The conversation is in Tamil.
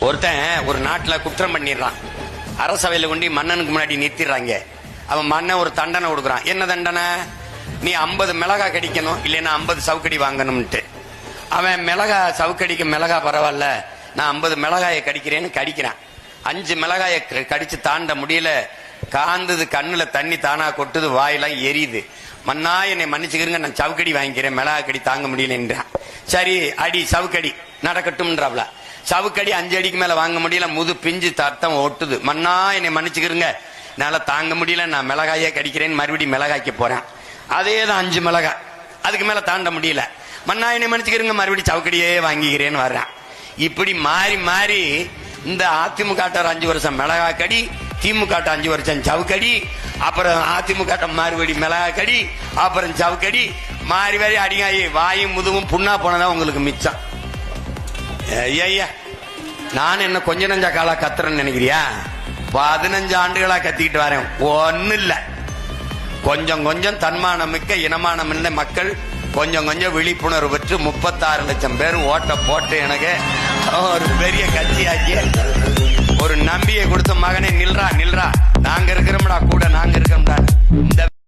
ஒருத்தன் ஒரு நாட்டுல குற்றம் பண்ணிடுறான். அரசவையில கொண்டு மன்னனுக்கு முன்னாடி நிறுத்திடுறாங்க. அவன் மன்னன் ஒரு தண்டனை கொடுக்குறான். என்ன தண்டனை? நீ 50 மிளகா கடிக்கணும், இல்லைன்னா 50 சவுக்கடி வாங்கணும்ட்டு. அவன் மிளகா சவுக்கடிக்கு மிளகா பரவாயில்ல, நான் 50 மிளகாயை கடிக்கிறேன்னு கடிக்கிறான். 5 மிளகாயை கடிச்சு தாண்ட முடியல, காந்தது, கண்ணுல தண்ணி தானா கொட்டுது, வாயெல்லாம் எரியுது. மன்னா என்னை மன்னிச்சுக்கிறங்க, நான் சவுக்கடி வாங்கிக்கிறேன், மிளகா கடி தாங்க முடியலன்றான். சரி அடி சவுக்கடி நடக்கட்டும்ன்றாப்ல. சவுக்கடி 5 அடிக்கு மேல வாங்க முடியல, முது பிஞ்சு தத்தம் ஒட்டுது. மன்னா என்னை மன்னிச்சுக்கிறங்க, என்னால தாங்க முடியல, நான் மிளகாயே கடிக்கிறேன்னு மறுபடியும் மிளகாய்க்கு போறேன். அதேதான் 5 மிளகாய், அதுக்கு மேல தாண்ட முடியல. மன்னா என்னை மன்னிச்சுக்கிறங்க, மறுபடியும் சவுக்கடியே வாங்கிக்கிறேன்னு வர்றான். இப்படி மாறி மாறி இந்த அதிமுக 5 வருஷம் மிளகா கடி, திமுக 5 வருஷம் சவுக்கடி, அப்புறம் அதிமுக மறுபடி மிளகா கடி, அப்புறம் சவுக்கடி, மாறி மாறி அடிங்காயி வாயும் முதுவும் புண்ணா போனதான் உங்களுக்கு மிச்சம். ஐயா, நான் என்ன கொஞ்ச நஞ்சா காலா கத்துறேன்னு நினைக்கிறியா? 15 ஆண்டுகளா கத்திக்கிட்டு வரேன். ஒன்னும் இல்ல, கொஞ்சம் கொஞ்சம் தன்மானம் மிக்க இனமானம் இல்ல மக்கள் கொஞ்சம் கொஞ்சம் விழிப்புணர்வு பெற்று 36 லட்சம் பேர் ஓட்ட போட்டு எனக்கு ஒரு பெரிய கட்சியாக்கி